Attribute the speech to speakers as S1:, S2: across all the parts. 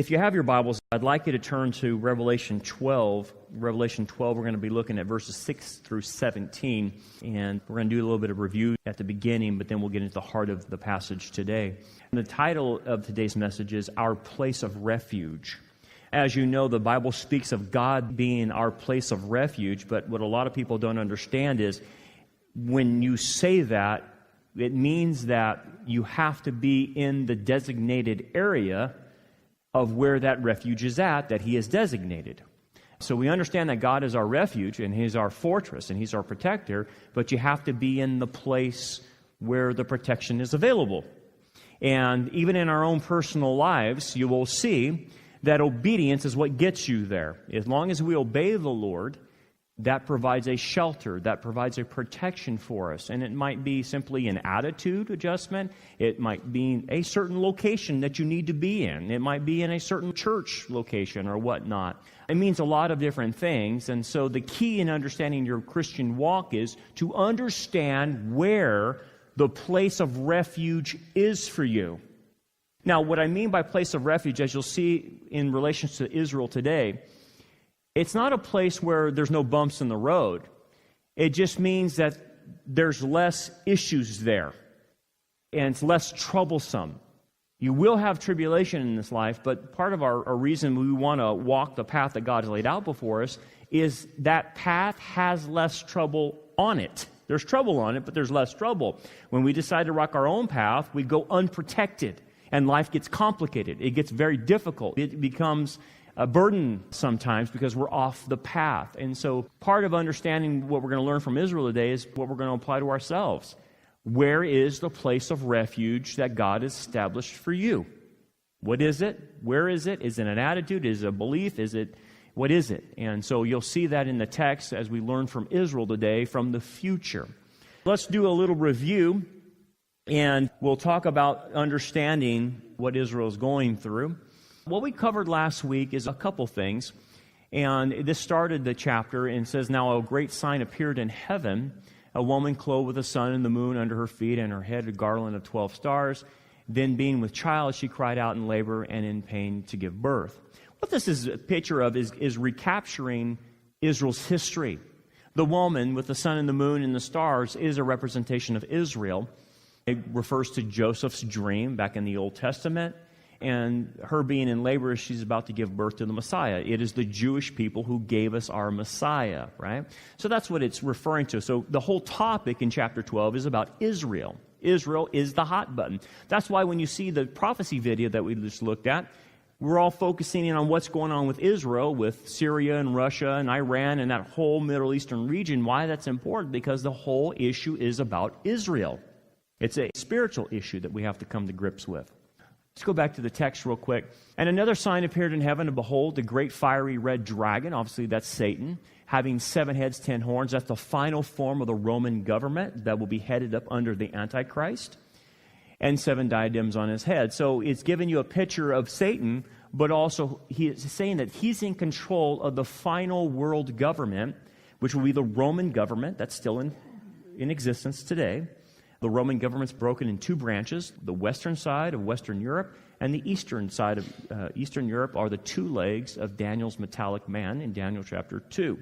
S1: If you have your Bibles, I'd like you to turn to Revelation 12. Revelation 12, we're going to be looking at verses 6 through 17, and we're going to do a little bit of review at the beginning, but then we'll get into the heart of the passage today. And the title of today's message is Our Place of Refuge. As you know, the Bible speaks of God being our place of refuge, but what a lot of people don't understand is when you say that, it means that you have to be in the designated area of where that refuge is at, that He has designated. So we understand that God is our refuge, and He's our fortress, and He's our protector, but you have to be in the place where the protection is available. And even in our own personal lives, you will see that obedience is what gets you there. As long as we obey the Lord, that provides a shelter, that provides a protection for us. And it might be simply an attitude adjustment. It might be a certain location that you need to be in. It might be in a certain church location or whatnot. It means a lot of different things. And so the key in understanding your Christian walk is to understand where the place of refuge is for you. Now, what I mean by place of refuge, as you'll see in relation to Israel today, it's not a place where there's no bumps in the road. It just means that there's less issues there, and it's less troublesome. You will have tribulation in this life, but part of our reason we want to walk the path that God has laid out before us is that path has less trouble on it. There's trouble on it, but there's less trouble. When we decide to walk our own path, we go unprotected, and life gets complicated. It gets very difficult. It becomes a burden sometimes because we're off the path. And so part of understanding what we're going to learn from Israel today is what we're going to apply to ourselves. Where is the place of refuge that God has established for you? What is it? Where is it? Is it an attitude? Is it a belief? What is it? And so you'll see that in the text as we learn from Israel today from the future. Let's do a little review, and we'll talk about understanding what Israel is going through. What we covered last week is a couple things, and this started the chapter and says, Now a great sign appeared in heaven, a woman clothed with the sun and the moon under her feet, and her head a garland of 12 stars. Then being with child, she cried out in labor and in pain to give birth. What this is a picture of is recapturing Israel's history. The woman with the sun and the moon and the stars is a representation of Israel. It refers to Joseph's dream back in the Old Testament. And her being in labor as she's about to give birth to the Messiah. It is the Jewish people who gave us our Messiah, right? So that's what it's referring to. So the whole topic in chapter 12 is about Israel. Israel is the hot button. That's why when you see the prophecy video that we just looked at, we're all focusing in on what's going on with Israel, with Syria and Russia and Iran and that whole Middle Eastern region. Why that's important? Because the whole issue is about Israel. It's a spiritual issue that we have to come to grips with. Let's go back to the text real quick. And another sign appeared in heaven, and behold, the great fiery red dragon, obviously that's Satan, having 7 heads, 10 horns. That's the final form of the Roman government that will be headed up under the Antichrist, and 7 diadems on his head. So it's giving you a picture of Satan, but also he is saying that he's in control of the final world government, which will be the Roman government that's still in existence today. The Roman government's broken in 2 branches. The western side of Western Europe and the eastern side of Eastern Europe are the 2 legs of Daniel's metallic man in Daniel chapter 2.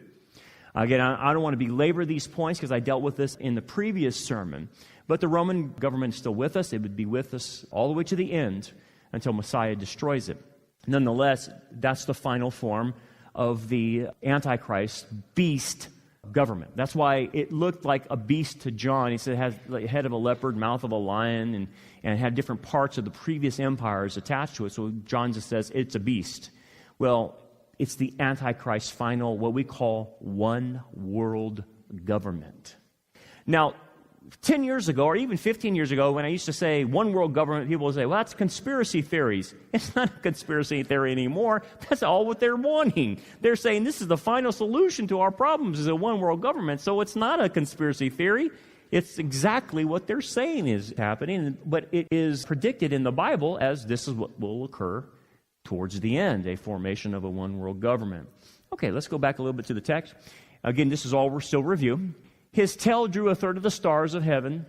S1: Again, I don't want to belabor these points because I dealt with this in the previous sermon. But the Roman government is still with us. It would be with us all the way to the end until Messiah destroys it. Nonetheless, that's the final form of the Antichrist beast government. That's why it looked like a beast to John. He said it has the head of a leopard, mouth of a lion, and had different parts of the previous empires attached to it. So John just says it's a beast. Well, it's the Antichrist final, what we call one world government. Now, 10 years ago, or even 15 years ago, when I used to say one world government, people would say, well, that's conspiracy theories. It's not a conspiracy theory anymore. That's all what they're wanting. They're saying this is the final solution to our problems is a one world government. So it's not a conspiracy theory. It's exactly what they're saying is happening. But it is predicted in the Bible as this is what will occur towards the end, a formation of a one world government. Okay, let's go back a little bit to the text. Again, this is all we're still reviewing. His tail drew 1/3 of the stars of heaven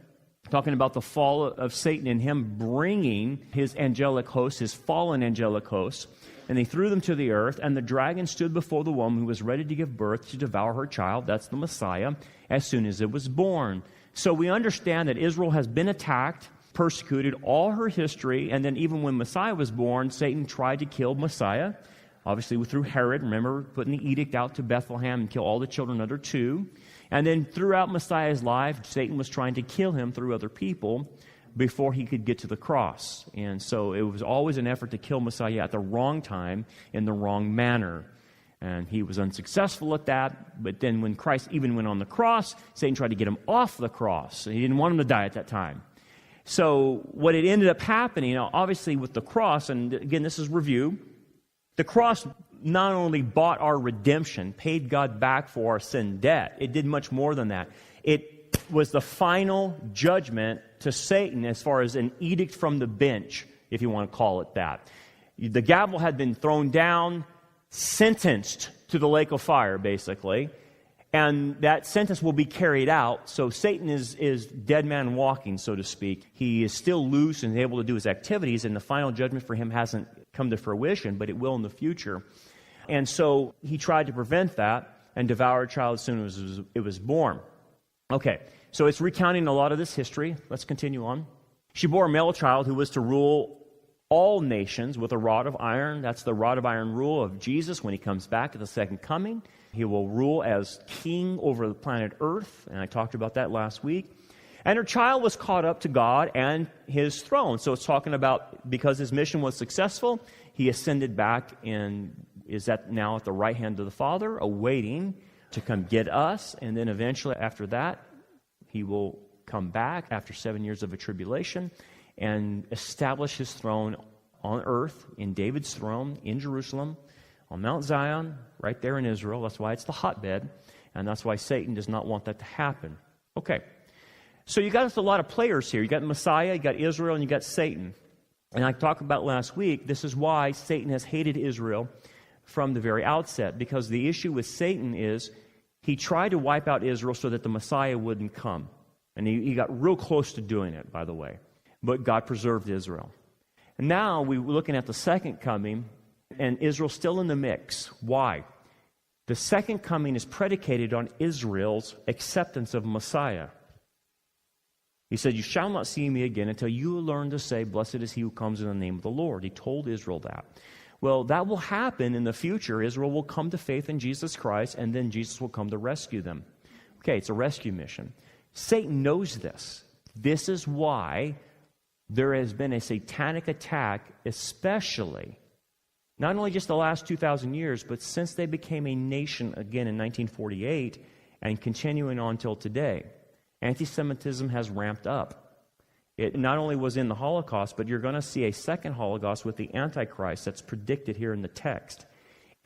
S1: talking about the fall of Satan and him bringing his angelic hosts, his fallen angelic hosts, and they threw them to the earth, and the dragon stood before the woman who was ready to give birth to devour her child, that's the Messiah, as soon as it was born. So we understand that Israel has been attacked, persecuted all her history, and then even when Messiah was born, Satan tried to kill Messiah, obviously through Herod, remember, putting the edict out to Bethlehem and kill all the children under 2. And then throughout Messiah's life, Satan was trying to kill him through other people before he could get to the cross. And so it was always an effort to kill Messiah at the wrong time, in the wrong manner. And he was unsuccessful at that. But then when Christ even went on the cross, Satan tried to get him off the cross. He didn't want him to die at that time. So what it ended up happening, obviously with the cross, and again, this is review, the cross not only bought our redemption, paid God back for our sin debt, it did much more than that. It was the final judgment to Satan as far as an edict from the bench, if you want to call it that. The gavel had been thrown down, sentenced to the lake of fire, basically, and that sentence will be carried out. So Satan is dead man walking, so to speak. He is still loose and able to do his activities, and the final judgment for him hasn't come to fruition, but it will in the future. And so he tried to prevent that and devour a child as soon as it was born. Okay, so it's recounting a lot of this history. Let's continue on. She bore a male child who was to rule all nations with a rod of iron. That's the rod of iron rule of Jesus when he comes back at the second coming. He will rule as king over the planet Earth, and I talked about that last week. And her child was caught up to God and his throne. So it's talking about because his mission was successful, he ascended back and is now at the right hand of the Father, awaiting to come get us. And then eventually after that, he will come back after 7 years of a tribulation and establish his throne on earth, in David's throne, in Jerusalem, on Mount Zion, right there in Israel. That's why it's the hotbed, and that's why Satan does not want that to happen. Okay, so you got a lot of players here. You got Messiah, you got Israel, and you got Satan. And I talked about last week, this is why Satan has hated Israel from the very outset, because the issue with Satan is he tried to wipe out Israel so that the Messiah wouldn't come. And he got real close to doing it, by the way. But God preserved Israel. And now we're looking at the second coming, and Israel's still in the mix. Why? The second coming is predicated on Israel's acceptance of Messiah. He said, "You shall not see me again until you learn to say, 'Blessed is he who comes in the name of the Lord.'" He told Israel that. Well, that will happen in the future. Israel will come to faith in Jesus Christ, and then Jesus will come to rescue them. Okay, it's a rescue mission. Satan knows this. This is why there has been a satanic attack, especially, not only just the last 2,000 years, but since they became a nation again in 1948 and continuing on till today. Anti-Semitism has ramped up. It not only was in the Holocaust, but you're going to see a second Holocaust with the Antichrist that's predicted here in the text.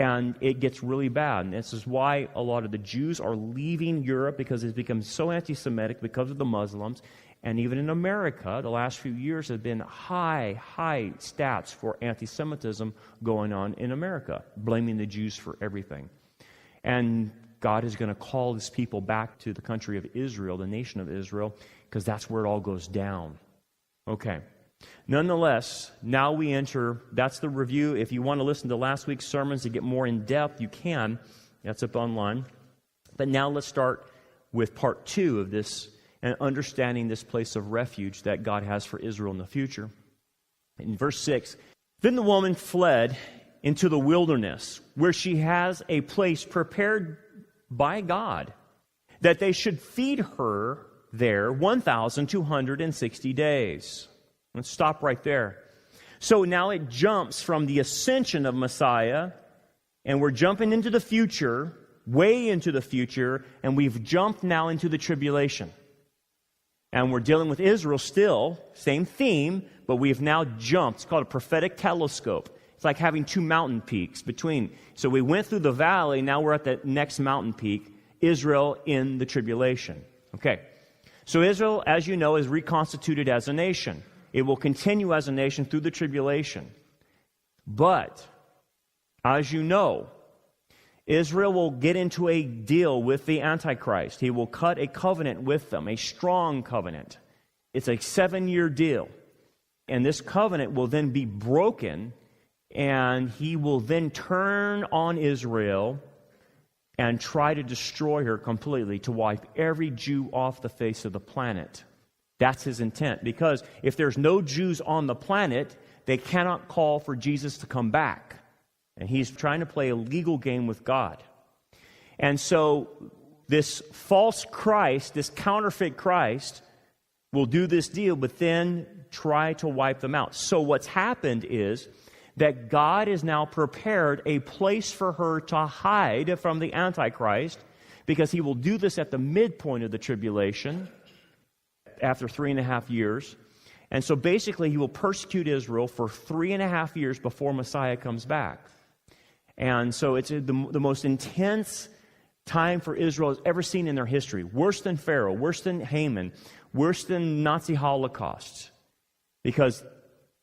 S1: And it gets really bad. And this is why a lot of the Jews are leaving Europe, because it's become so anti-Semitic because of the Muslims. And even in America, the last few years have been high stats for anti-Semitism going on in America, blaming the Jews for everything. And God is going to call his people back to the country of Israel, the nation of Israel, because that's where it all goes down. Okay. Nonetheless, now we enter, that's the review. If you want to listen to last week's sermons to get more in depth, you can. That's up online. But now let's start with part 2 of this and understanding this place of refuge that God has for Israel in the future. In verse 6, "Then the woman fled into the wilderness, where she has a place prepared by God, that they should feed her there 1,260 days. Let's stop right there. So now it jumps from the ascension of Messiah, and we're jumping into the future, way into the future, and we've jumped now into the tribulation. And we're dealing with Israel still, same theme, but we've now jumped. It's called a prophetic telescope. It's like having two mountain peaks between. So we went through the valley, now we're at the next mountain peak, Israel in the tribulation. Okay. So Israel, as you know, is reconstituted as a nation. It will continue as a nation through the tribulation. But, as you know, Israel will get into a deal with the Antichrist. He will cut a covenant with them, a strong covenant. It's a 7-year deal. And this covenant will then be broken, and he will then turn on Israel and try to destroy her completely, to wipe every Jew off the face of the planet. That's his intent, because if there's no Jews on the planet, they cannot call for Jesus to come back. And he's trying to play a legal game with God. And so this false Christ, this counterfeit Christ, will do this deal, but then try to wipe them out. So what's happened is that God has now prepared a place for her to hide from the Antichrist, because he will do this at the midpoint of the tribulation after 3.5 years. And so basically he will persecute Israel for 3.5 years before Messiah comes back. And so it's the most intense time for Israel has ever seen in their history. Worse than Pharaoh, worse than Haman, worse than Nazi Holocaust. Because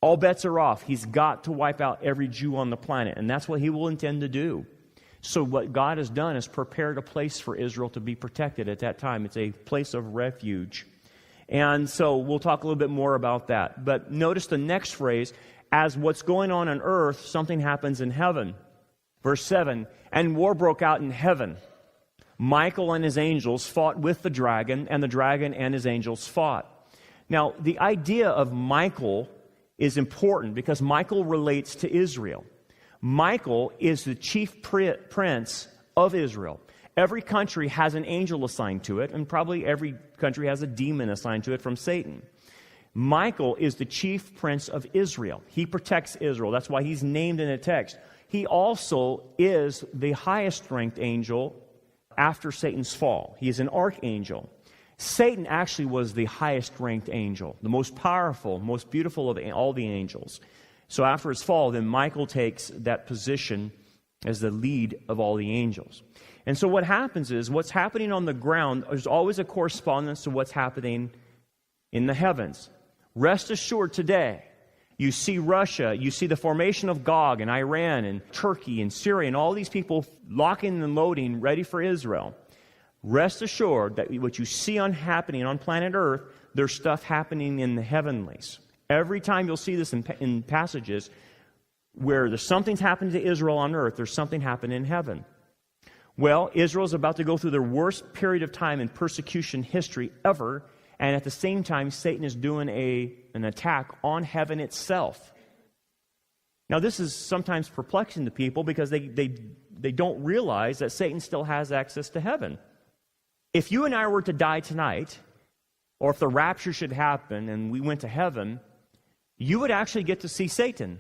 S1: all bets are off. He's got to wipe out every Jew on the planet, and that's what he will intend to do. So what God has done is prepared a place for Israel to be protected at that time. It's a place of refuge. And so we'll talk a little bit more about that. But notice the next phrase, as what's going on earth, something happens in heaven. Verse 7, and war broke out in heaven. Michael and his angels fought with the dragon, and the dragon and his angels fought. Now, the idea of Michael is important because Michael relates to Israel. Michael is the chief prince of Israel. Every country has an angel assigned to it, and probably every country has a demon assigned to it from Satan. Michael is the chief prince of Israel. He protects Israel. That's why he's named in the text. He also is the highest ranked angel after Satan's fall. He is an archangel. Satan actually was the highest ranked angel, the most powerful, most beautiful of all the angels. So after his fall, then Michael takes that position as the lead of all the angels. And so what happens is, what's happening on the ground, there's always a correspondence to what's happening in the heavens. Rest assured today, you see Russia, you see the formation of Gog and Iran and Turkey and Syria and all these people locking and loading ready for Israel. Rest assured that what you see happening on planet Earth, there's stuff happening in the heavenlies. Every time you'll see this in passages where there's something's happening to Israel on earth, there's something happening in heaven. Well, Israel's about to go through their worst period of time in persecution history ever, and at the same time, Satan is doing an attack on heaven itself. Now, this is sometimes perplexing to people because they don't realize that Satan still has access to heaven. If you and I were to die tonight, or if the rapture should happen and we went to heaven, you would actually get to see Satan.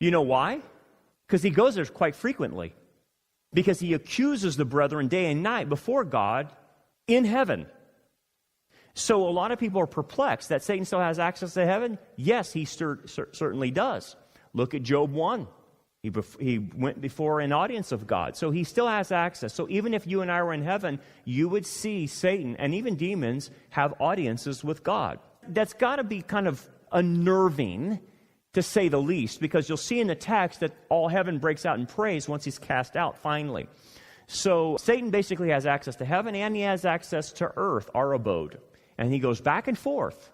S1: You know why? Because he goes there quite frequently. Because he accuses the brethren day and night before God in heaven. So a lot of people are perplexed that Satan still has access to heaven. Yes, he certainly does. Look at Job 1. He went before an audience of God. So he still has access. So even if you and I were in heaven, you would see Satan and even demons have audiences with God. That's got to be kind of unnerving, to say the least, because you'll see in the text that all heaven breaks out in praise once he's cast out finally. So Satan basically has access to heaven, and he has access to earth, our abode. And he goes back and forth,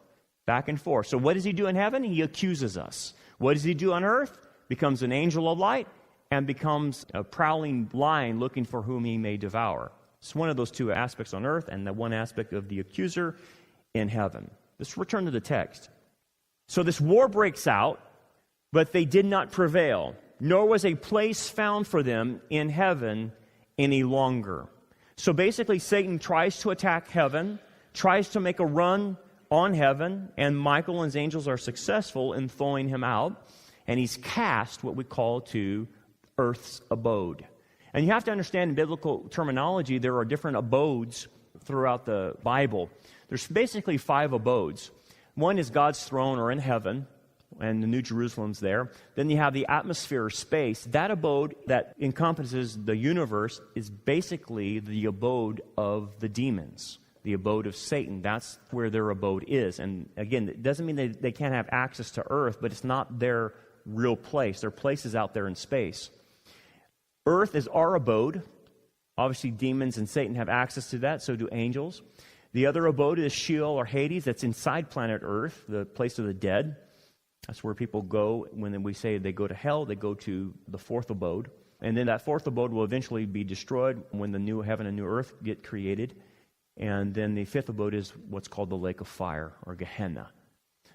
S1: back and forth. So what does he do in heaven? He accuses us. What does he do on earth? Becomes an angel of light and becomes a prowling lion looking for whom he may devour. It's one of those two aspects on earth and the one aspect of the accuser in heaven. Let's return to the text. So this war breaks out, but they did not prevail, nor was a place found for them in heaven any longer. So basically, Satan tries to attack heaven, tries to make a run on heaven, and Michael and his angels are successful in throwing him out, and he's cast what we call to earth's abode. And you have to understand in biblical terminology, there are different abodes throughout the Bible. There's basically 5 abodes. One is God's throne, or in heaven, and the New Jerusalem's there. Then you have the atmosphere or space. That abode that encompasses the universe is basically the abode of the demons, the abode of Satan. That's where their abode is. And again, it doesn't mean they can't have access to earth, but it's not their real place. Their place is out there in space. Earth is our abode. Obviously, demons and Satan have access to that, so do angels. The other abode is Sheol or Hades. That's inside planet Earth, the place of the dead. That's where people go when we say they go to hell. They go to the fourth abode. And then that fourth abode will eventually be destroyed when the new heaven and new earth get created. And then the fifth abode is what's called the lake of fire, or Gehenna.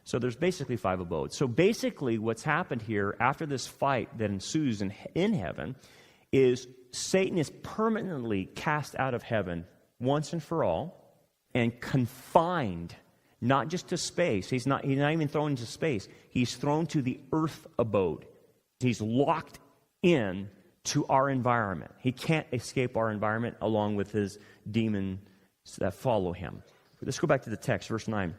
S1: So there's basically 5 abodes. So basically what's happened here after this fight that ensues in heaven is Satan is permanently cast out of heaven once and for all and confined, not just to space. He's not even thrown into space. He's thrown to the earth abode. He's locked in to our environment. He can't escape our environment along with his demons that follow him. Let's go back to the text, verse 9.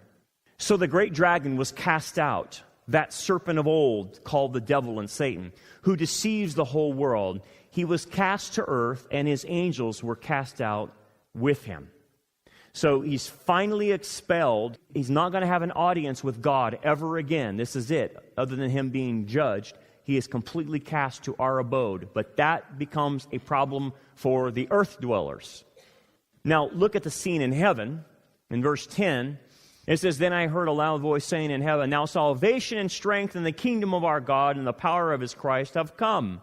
S1: So the great dragon was cast out, that serpent of old called the devil and Satan, who deceives the whole world. He was cast to earth, and his angels were cast out with him. So he's finally expelled. He's not going to have an audience with God ever again. This is it. Other than him being judged, he is completely cast to our abode. But that becomes a problem for the earth dwellers. Now, look at the scene in heaven. In verse 10, it says, Then I heard a loud voice saying in heaven, Now salvation and strength and the kingdom of our God and the power of his Christ have come.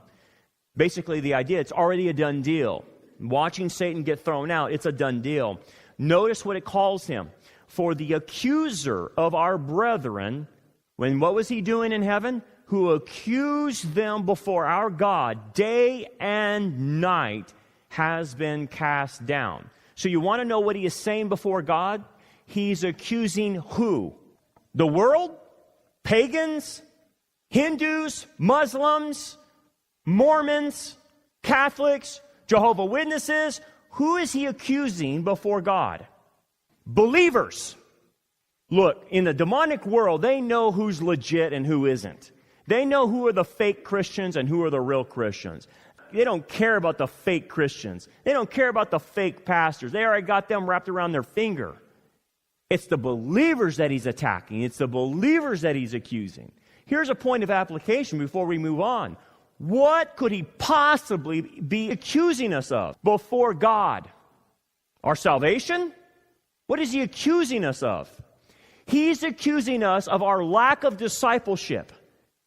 S1: Basically, the idea, it's already a done deal. Watching Satan get thrown out, it's a done deal. Notice what it calls him. For the accuser of our brethren, what was he doing in heaven? Who accused them before our God day and night has been cast down. So you want to know what he is saying before God? He's accusing who? The world? Pagans? Hindus? Muslims? Mormons? Catholics? Jehovah's Witnesses? Who is he accusing before God? Believers. Look, in the demonic world, they know who's legit and who isn't. They know who are the fake Christians and who are the real Christians. They don't care about the fake Christians. They don't care about the fake pastors. They already got them wrapped around their finger. It's the believers that he's attacking. It's the believers that he's accusing. Here's a point of application before we move on. What could he possibly be accusing us of before God? Our salvation? What is he accusing us of? He's accusing us of our lack of discipleship.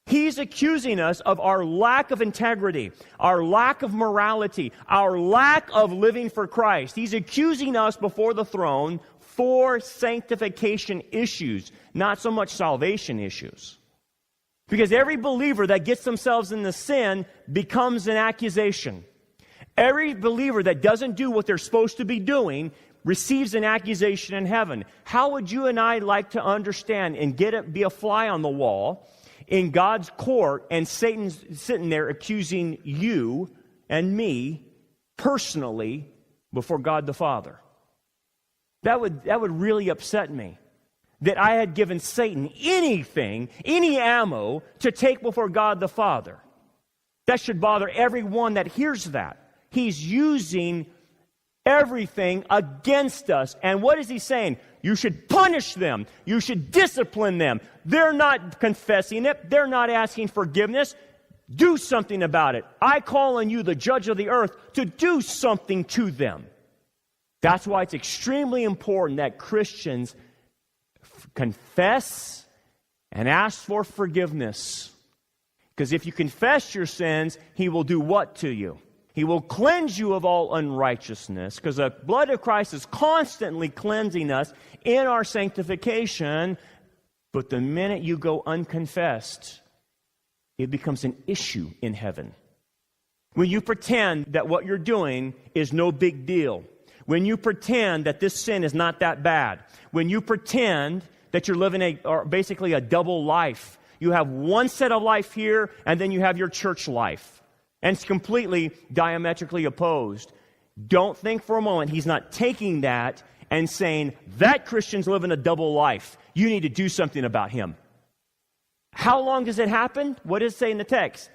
S1: He's accusing us of our lack of integrity, our lack of morality, our lack of living for Christ. He's accusing us before the throne for sanctification issues, not so much salvation issues. Because every believer that gets themselves into sin becomes an accusation. Every believer that doesn't do what they're supposed to be doing receives an accusation in heaven. How would you and I like to understand and be a fly on the wall in God's court and Satan's sitting there accusing you and me personally before God the Father? That would really upset me. That I had given Satan anything, any ammo to take before God the Father. That should bother everyone that hears that. He's using everything against us. And what is he saying? You should punish them. You should discipline them. They're not confessing it. They're not asking forgiveness. Do something about it. I call on you, the judge of the earth, to do something to them. That's why it's extremely important that Christians confess and ask for forgiveness. Because if you confess your sins, he will do what to you? He will cleanse you of all unrighteousness, because the blood of Christ is constantly cleansing us in our sanctification. But the minute you go unconfessed, it becomes an issue in heaven. When you pretend that what you're doing is no big deal, when you pretend that this sin is not that bad, when you pretend that you're living basically a double life. You have one set of life here, and then you have your church life. And it's completely diametrically opposed. Don't think for a moment he's not taking that and saying, that Christian's living a double life. You need to do something about him. How long does it happen? What does it say in the text?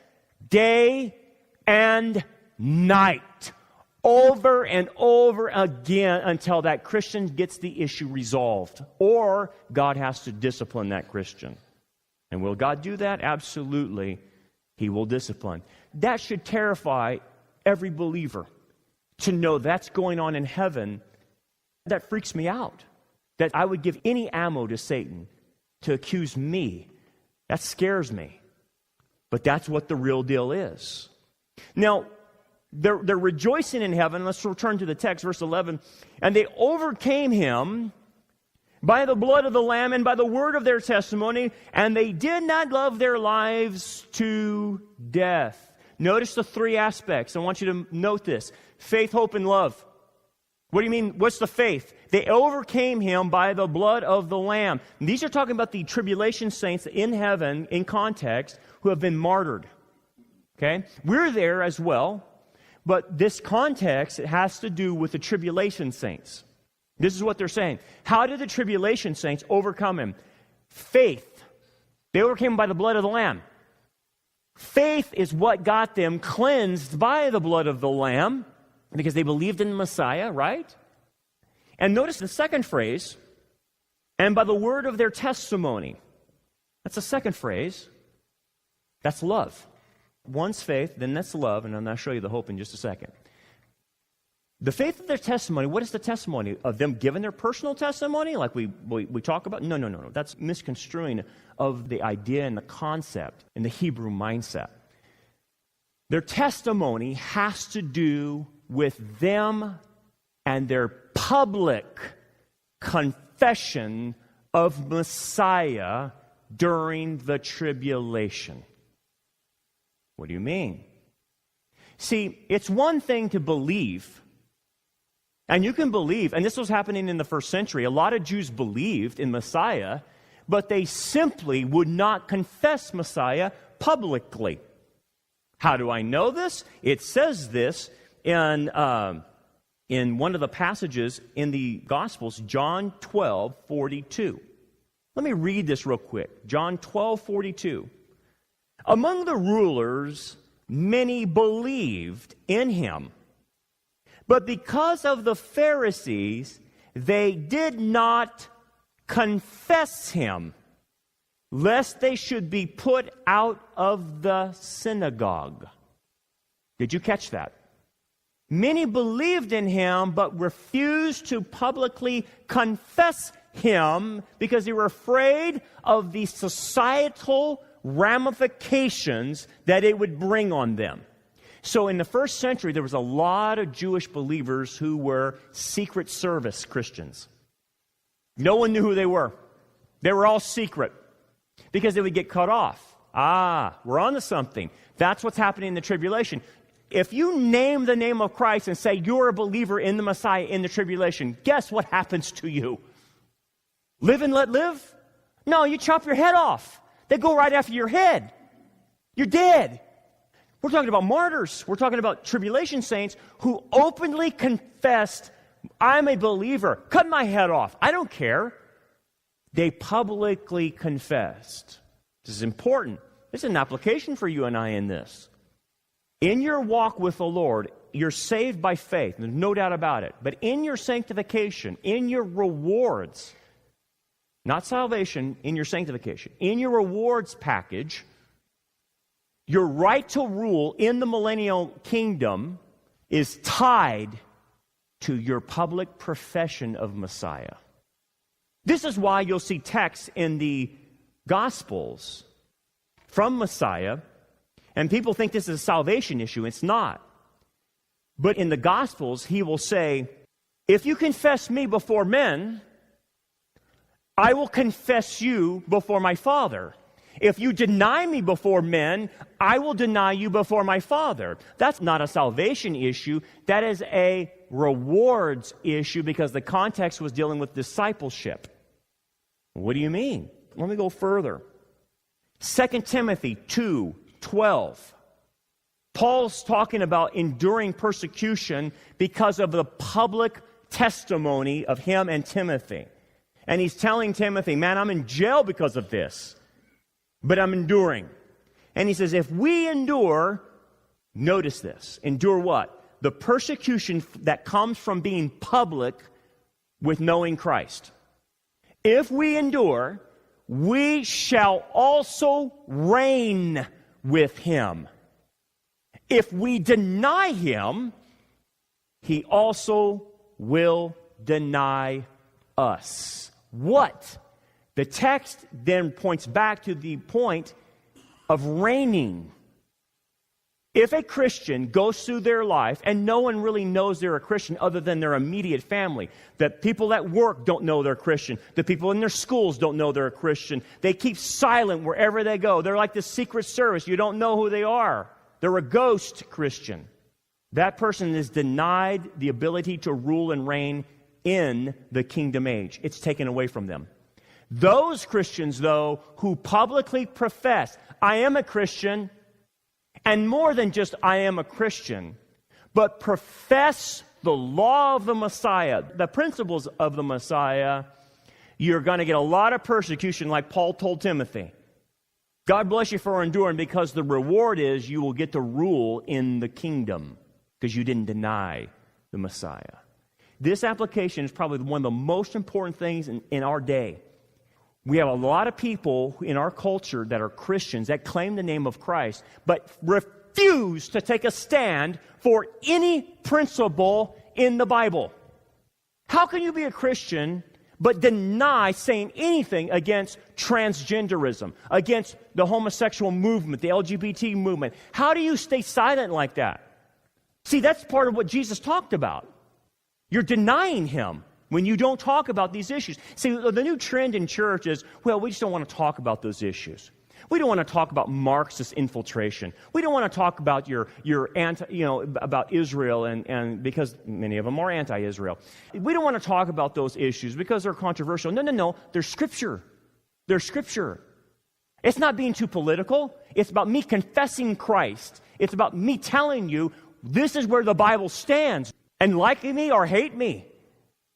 S1: Day and night. Over and over again until that Christian gets the issue resolved. Or God has to discipline that Christian. And will God do that? Absolutely. He will discipline. That should terrify every believer to know that's going on in heaven That freaks me out, that I would give any ammo to Satan to accuse me. That scares me. But that's what the real deal is. Now, they're rejoicing in heaven. Let's return to the text, verse 11. And they overcame him by the blood of the Lamb and by the word of their testimony, and they did not love their lives to death. Notice the three aspects. I want you to note this. Faith, hope, and love. What do you mean? What's the faith? They overcame him by the blood of the Lamb. And these are talking about the tribulation saints in heaven, in context, who have been martyred. Okay? We're there as well, but this context, it has to do with the tribulation saints. This is what they're saying. How did the tribulation saints overcome him? Faith. They overcame him by the blood of the Lamb. Faith is what got them cleansed by the blood of the Lamb, because they believed in the Messiah, right? And notice the second phrase, and by the word of their testimony. That's the second phrase. That's love. One's faith, then that's love, and I'll show you the hope in just a second. The faith of their testimony, what is the testimony? Of them giving their personal testimony, like we talk about? No. That's misconstruing of the idea and the concept in the Hebrew mindset. Their testimony has to do with them and their public confession of Messiah during the tribulation. What do you mean? See, it's one thing to believe, and you can believe, and this was happening in the first century. A lot of Jews believed in Messiah, but they simply would not confess Messiah publicly. How do I know this? It says this in one of the passages in the Gospels, John 12:42. Let me read this real quick. John 12:42. Among the rulers, many believed in him, but because of the Pharisees, they did not confess him, lest they should be put out of the synagogue. Did you catch that? Many believed in him, but refused to publicly confess him because they were afraid of the societal ramifications that it would bring on them. So in the first century, there was a lot of Jewish believers who were Secret Service Christians. No one knew who they were. They were all secret because they would get cut off. We're on to something. That's what's happening in the tribulation. If you name the name of Christ and say you're a believer in the Messiah in the tribulation, guess what happens to you? Live and let live? No, you chop your head off. They go right after your head. You're dead. We're talking about martyrs. We're talking about tribulation saints who openly confessed, I'm a believer. Cut my head off. I don't care. They publicly confessed. This is important. There's an application for you and I in this. In your walk with the Lord, you're saved by faith. There's no doubt about it. But in your sanctification, in your rewards, not salvation, in your sanctification, in your rewards package, your right to rule in the millennial kingdom is tied to your public profession of Messiah. This is why you'll see texts in the Gospels from Messiah, and people think this is a salvation issue. It's not. But in the Gospels, he will say, if you confess me before men, I will confess you before my Father. If you deny me before men, I will deny you before my Father. That's not a salvation issue. That is a rewards issue because the context was dealing with discipleship. What do you mean? Let me go further. 2 Timothy 2:12. Paul's talking about enduring persecution because of the public testimony of him and Timothy. And he's telling Timothy, man, I'm in jail because of this, but I'm enduring. And he says, if we endure, notice this, endure what? The persecution that comes from being public with knowing Christ. If we endure, we shall also reign with him. If we deny him, he also will deny us. What? The text then points back to the point of reigning. If a Christian goes through their life and no one really knows they're a Christian other than their immediate family, the people at work don't know they're Christian, the people in their schools don't know they're a Christian, they keep silent wherever they go. They're like the Secret Service. You don't know who they are. They're a ghost Christian. That person is denied the ability to rule and reign in the kingdom age. It's taken away from them. Those Christians, though, who publicly profess, I am a Christian, and more than just I am a Christian, but profess the law of the Messiah, the principles of the Messiah, you're going to get a lot of persecution like Paul told Timothy. God bless you for enduring, because the reward is you will get to rule in the kingdom because you didn't deny the Messiah. This application is probably one of the most important things in our day. We have a lot of people in our culture that are Christians that claim the name of Christ, but refuse to take a stand for any principle in the Bible. How can you be a Christian but deny saying anything against transgenderism, against the homosexual movement, the LGBT movement? How do you stay silent like that? See, that's part of what Jesus talked about. You're denying him when you don't talk about these issues. See, the new trend in church is, well, we just don't want to talk about those issues. We don't want to talk about Marxist infiltration. We don't want to talk about your about Israel and because many of them are anti-Israel. We don't want to talk about those issues because they're controversial. No. They're Scripture. They're Scripture. It's not being too political. It's about me confessing Christ. It's about me telling you this is where the Bible stands. And like me or hate me.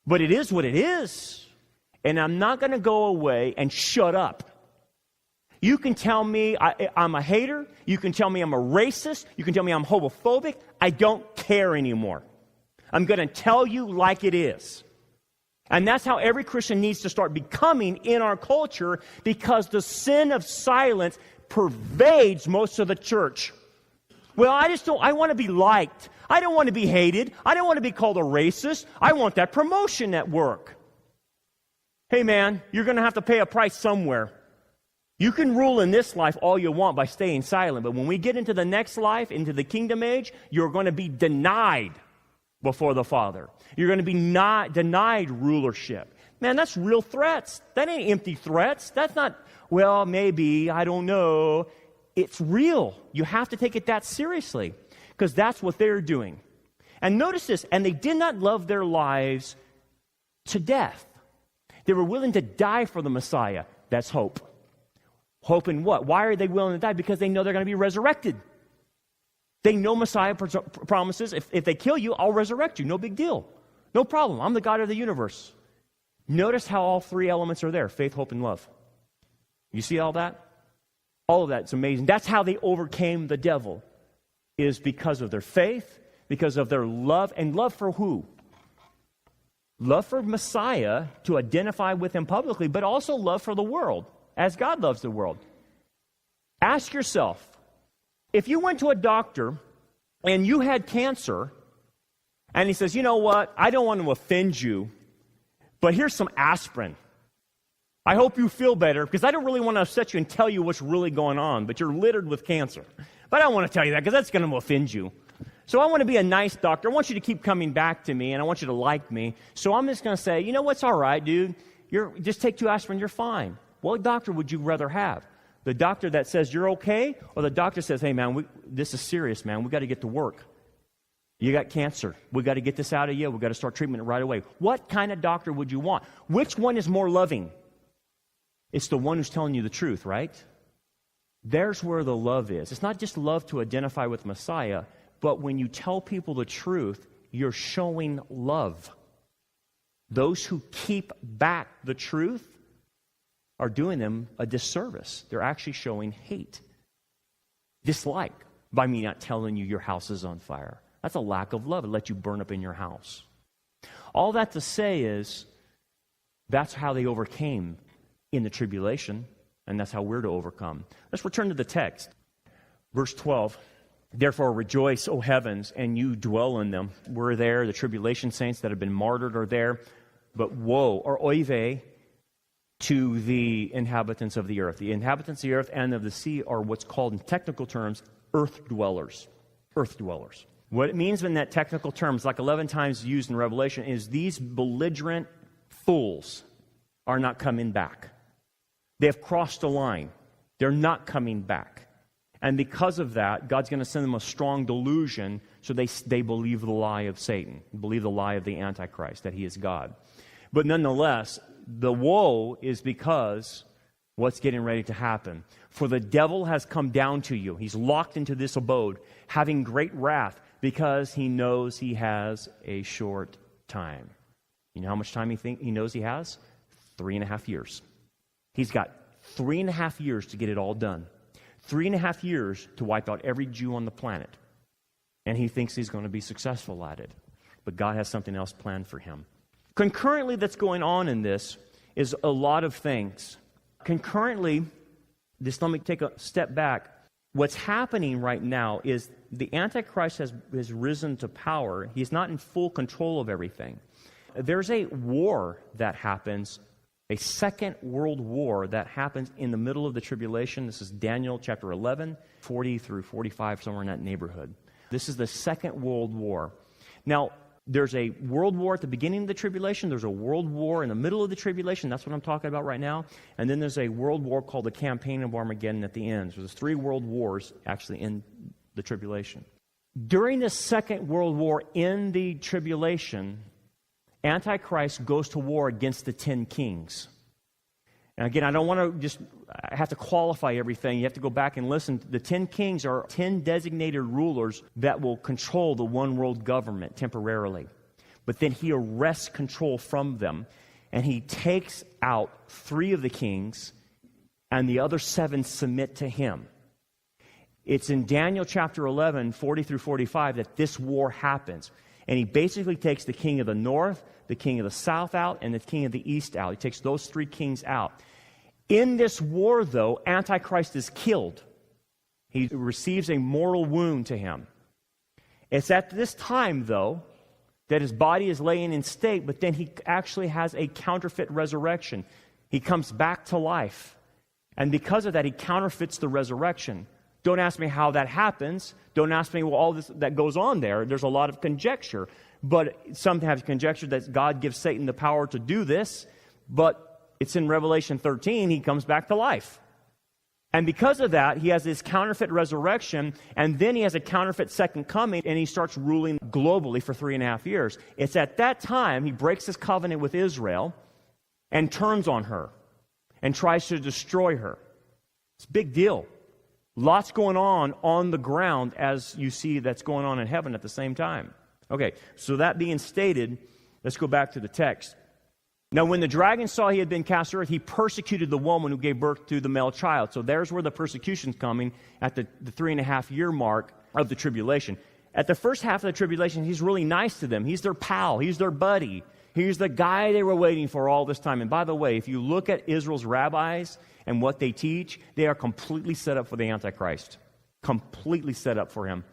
S1: But it is what it is. And I'm not going to go away and shut up. You can tell me I'm a hater. You can tell me I'm a racist. You can tell me I'm homophobic. I don't care anymore. I'm going to tell you like it is. And that's how every Christian needs to start becoming in our culture, because the sin of silence pervades most of the church. Well, I want to be liked. I don't want to be hated. I don't want to be called a racist. I want that promotion at work. Hey, man, you're going to have to pay a price somewhere. You can rule in this life all you want by staying silent, but when we get into the next life, into the kingdom age, you're going to be denied before the Father. You're going to be denied rulership. Man, that's real threats. That ain't empty threats. That's not, well, maybe, I don't know. It's real. You have to take it that seriously, because that's what they're doing. And notice this, and they did not love their lives to death. They were willing to die for the Messiah. That's hope. Hope in what? Why are they willing to die? Because they know they're going to be resurrected. They know Messiah promises, if they kill you, I'll resurrect you. No big deal. No problem. I'm the God of the universe. Notice how all three elements are there: faith, hope, and love. You see all that? All of that's amazing. That's how they overcame the devil, is because of their faith, because of their love. And love for who? Love for Messiah, to identify with him publicly, but also love for the world, as God loves the world. Ask yourself, if you went to a doctor and you had cancer, and he says, you know what, I don't want to offend you, but here's some aspirin. I hope you feel better, because I don't really want to upset you and tell you what's really going on, but you're littered with cancer. But I don't want to tell you that, because that's going to offend you. So I want to be a nice doctor. I want you to keep coming back to me, and I want you to like me. So I'm just going to say, you know what's all right, dude? Just take 2 aspirin, you're fine. What doctor would you rather have? The doctor that says you're okay, or the doctor says, hey, man, this is serious, man. We got to get to work. You got cancer. We got to get this out of you. We got to start treatment right away. What kind of doctor would you want? Which one is more loving? It's the one who's telling you the truth, right? There's where the love is. It's not just love to identify with Messiah, but when you tell people the truth, you're showing love. Those who keep back the truth are doing them a disservice. They're actually showing hate, dislike, by me not telling you your house is on fire. That's a lack of love. It lets you burn up in your house. All that to say is, that's how they overcame in the tribulation, and that's how we're to overcome. Let's return to the text. Verse 12. Therefore rejoice, O heavens, and you dwell in them. We're there. The tribulation saints that have been martyred are there. But woe, or oive, to the inhabitants of the earth. The inhabitants of the earth and of the sea are what's called in technical terms earth dwellers. Earth dwellers. What it means in that technical terms, like 11 times used in Revelation, is these belligerent fools are not coming back. They have crossed a line. They're not coming back. And because of that, God's going to send them a strong delusion so they believe the lie of Satan, believe the lie of the Antichrist, that he is God. But nonetheless, the woe is because what's getting ready to happen. For the devil has come down to you. He's locked into this abode, having great wrath, because he knows he has a short time. You know how much time he knows he has? 3.5 years. He's got 3.5 years to get it all done. 3.5 years to wipe out every Jew on the planet. And he thinks he's going to be successful at it. But God has something else planned for him. Concurrently, that's going on in this is a lot of things. Concurrently, just let me take a step back. What's happening right now is the Antichrist has risen to power. He's not in full control of everything. There's a war that happens, a second world war that happens in the middle of the tribulation. This is Daniel chapter 11, 40 through 45, somewhere in that neighborhood. This is the second world war. Now, there's a world war at the beginning of the tribulation. There's a world war in the middle of the tribulation. That's what I'm talking about right now. And then there's a world war called the Campaign of Armageddon at the end. So there's 3 world wars actually in the tribulation. During the second world war in the tribulation, Antichrist goes to war against the 10 kings. And again, I don't want to I have to qualify everything. You have to go back and listen. The 10 kings are 10 designated rulers that will control the one world government temporarily. But then he arrests control from them, and he takes out 3 of the kings, and the other 7 submit to him. It's in Daniel chapter 11, 40 through 45, that this war happens. And he basically takes the king of the north, the king of the south out, and the king of the east out. He takes those 3 kings out. In this war, though, Antichrist is killed. He receives a mortal wound to him. It's at this time, though, that his body is laying in state, but then he actually has a counterfeit resurrection. He comes back to life. And because of that, he counterfeits the resurrection. Don't ask me how that happens. Don't ask me all this that goes on there. There's a lot of conjecture. But some have conjectured that God gives Satan the power to do this. But it's in Revelation 13, he comes back to life. And because of that, he has this counterfeit resurrection, and then he has a counterfeit second coming, and he starts ruling globally for 3.5 years. It's at that time he breaks his covenant with Israel and turns on her and tries to destroy her. It's a big deal. Lots going on the ground, as you see that's going on in heaven at the same time. Okay, so that being stated, let's go back to the text. Now, when the dragon saw he had been cast to earth, he persecuted the woman who gave birth to the male child. So there's where the persecution's coming at the 3.5 year mark of the tribulation. At the first half of the tribulation, he's really nice to them. He's their pal. He's their buddy. He's the guy they were waiting for all this time. And by the way, if you look at Israel's rabbis and what they teach, they are completely set up for the Antichrist. Completely set up for him.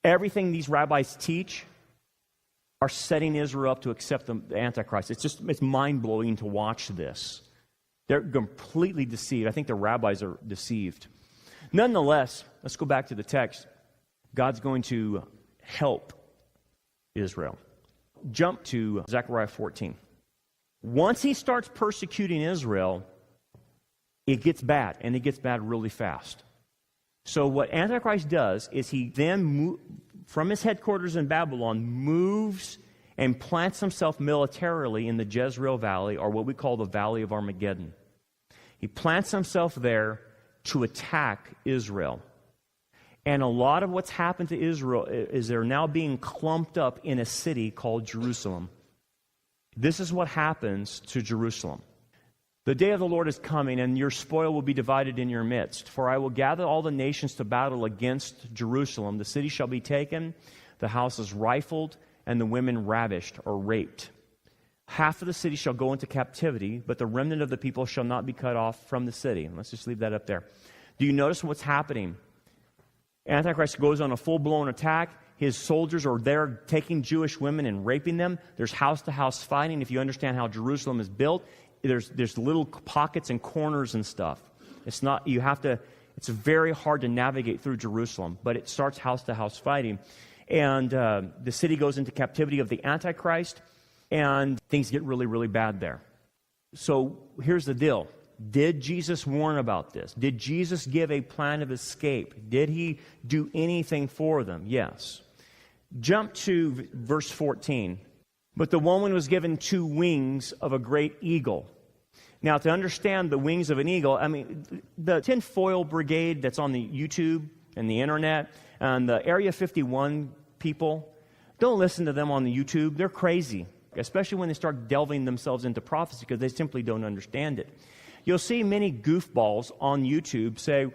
S1: Everything these rabbis teach are setting Israel up to accept the Antichrist. It's mind-blowing to watch this. They're completely deceived. I think the rabbis are deceived. Nonetheless, let's go back to the text. God's going to help Israel. Jump to Zechariah 14. Once he starts persecuting Israel, it gets bad, and it gets bad really fast. So what Antichrist does is he then from his headquarters in Babylon, moves and plants himself militarily in the Jezreel Valley, or what we call the Valley of Armageddon. He plants himself there to attack Israel. And a lot of what's happened to Israel is they're now being clumped up in a city called Jerusalem. This is what happens to Jerusalem. The day of the Lord is coming, and your spoil will be divided in your midst. For I will gather all the nations to battle against Jerusalem. The city shall be taken, the houses rifled, and the women ravished or raped. Half of the city shall go into captivity, but the remnant of the people shall not be cut off from the city. Let's just leave that up there. Do you notice what's happening? Antichrist goes on a full-blown attack. His soldiers are there taking Jewish women and raping them. There's house-to-house fighting. If you understand how Jerusalem is built, there's little pockets and corners and stuff. It's very hard to navigate through Jerusalem, but it starts house-to-house fighting. And the city goes into captivity of the Antichrist, and things get really, really bad there. So here's the deal. Did Jesus warn about this? Did Jesus give a plan of escape? Did he do anything for them? Yes. Jump to verse 14. But the woman was given 2 wings of a great eagle. Now, to understand the wings of an eagle, the tinfoil brigade that's on the YouTube and the internet, and the Area 51 people, don't listen to them on the YouTube. They're crazy, especially when they start delving themselves into prophecy, because they simply don't understand it. You'll see many goofballs on YouTube say,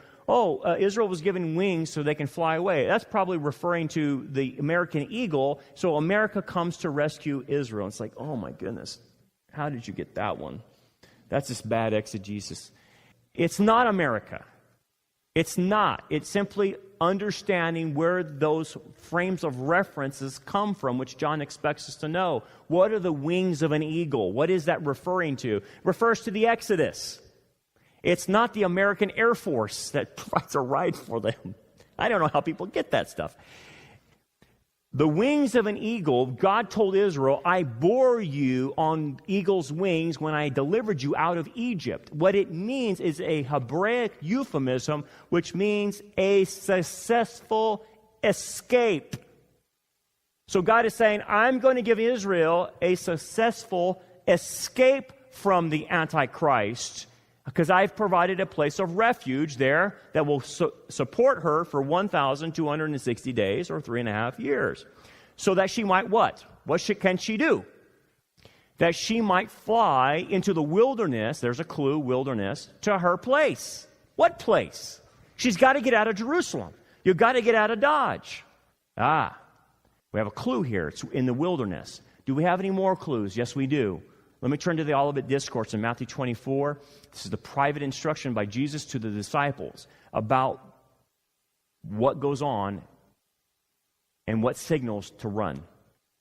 S1: Israel was given wings so they can fly away. That's probably referring to the American eagle, so America comes to rescue Israel. It's like, oh my goodness, how did you get that one? That's just bad exegesis. It's not America. It's not. It's simply understanding where those frames of references come from, which John expects us to know. What are the wings of an eagle? What is that referring to? It refers to the Exodus. It's not the American Air Force that provides a ride for them. I don't know how people get that stuff. The wings of an eagle, God told Israel, I bore you on eagle's wings when I delivered you out of Egypt. What it means is a Hebraic euphemism, which means a successful escape. So God is saying, I'm going to give Israel a successful escape from the Antichrist, because I've provided a place of refuge there that will support her for 1,260 days or 3.5 years. So that she might what? Can she do? That she might fly into the wilderness, there's a clue, wilderness, to her place. What place? She's got to get out of Jerusalem. You've got to get out of Dodge. We have a clue here. It's in the wilderness. Do we have any more clues? Yes, we do. Let me turn to the Olivet Discourse in Matthew 24. This is the private instruction by Jesus to the disciples about what goes on and what signals to run.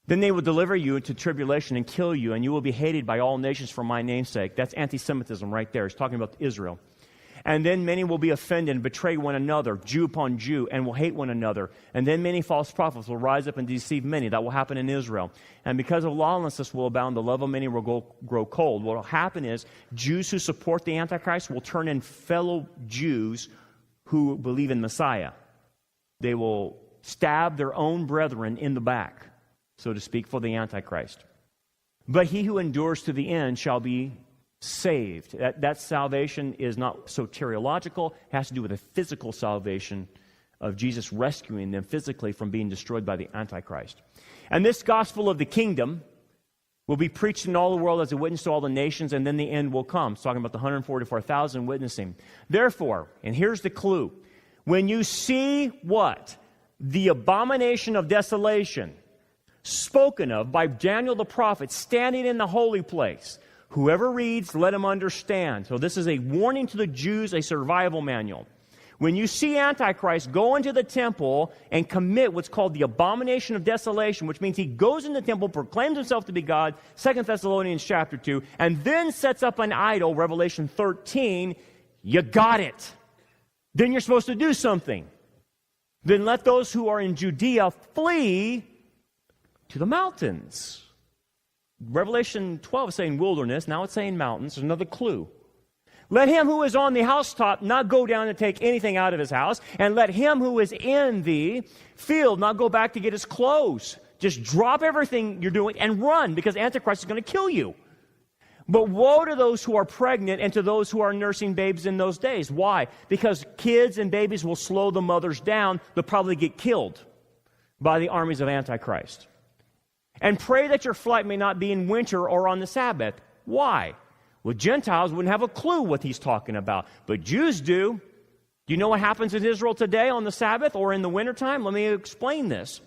S1: Then they will deliver you into tribulation and kill you, and you will be hated by all nations for my name's sake. That's anti-Semitism right there. He's talking about Israel. And then many will be offended and betray one another, Jew upon Jew, and will hate one another. And then many false prophets will rise up and deceive many. That will happen in Israel. And because of lawlessness will abound, the love of many will grow cold. What will happen is Jews who support the Antichrist will turn in fellow Jews who believe in Messiah. They will stab their own brethren in the back, so to speak, for the Antichrist. But he who endures to the end shall be saved. That salvation is not soteriological. It has to do with a physical salvation of Jesus rescuing them physically from being destroyed by the Antichrist. And this gospel of the kingdom will be preached in all the world as a witness to all the nations, and then the end will come. It's talking about the 144,000 witnessing. Therefore, and here's the clue, when you see what? The abomination of desolation spoken of by Daniel the prophet standing in the holy place, whoever reads, let him understand. So this is a warning to the Jews, a survival manual. When you see Antichrist go into the temple and commit what's called the abomination of desolation, which means he goes in the temple, proclaims himself to be God, 2 Thessalonians chapter 2, and then sets up an idol, Revelation 13, you got it. Then you're supposed to do something. Then let those who are in Judea flee to the mountains. Revelation 12 is saying wilderness. Now it's saying mountains. There's another clue. Let him who is on the housetop not go down and take anything out of his house. And let him who is in the field not go back to get his clothes. Just drop everything you're doing and run, because Antichrist is going to kill you. But woe to those who are pregnant and to those who are nursing babes in those days. Why? Because kids and babies will slow the mothers down. They'll probably get killed by the armies of Antichrist. And pray that your flight may not be in winter or on the Sabbath. Why? Well, Gentiles wouldn't have a clue what he's talking about, but Jews do. Do you know what happens in Israel today on the Sabbath or in the wintertime? Let me explain this.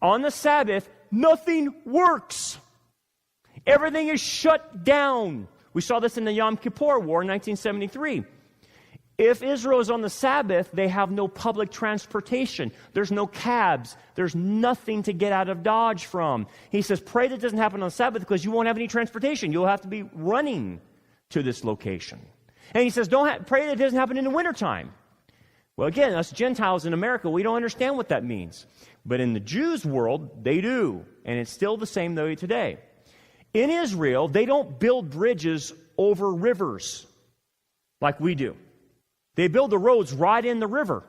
S1: On the Sabbath, nothing works. Everything is shut down. We saw this in the Yom Kippur War in 1973. If Israel is on the Sabbath, they have no public transportation. There's no cabs. There's nothing to get out of Dodge from. He says, pray that doesn't happen on the Sabbath because you won't have any transportation. You'll have to be running to this location. And he says, pray that it doesn't happen in the wintertime. Well, again, us Gentiles in America, we don't understand what that means. But in the Jews' world, they do. And it's still the same way today. In Israel, they don't build bridges over rivers like we do. They build the roads right in the river.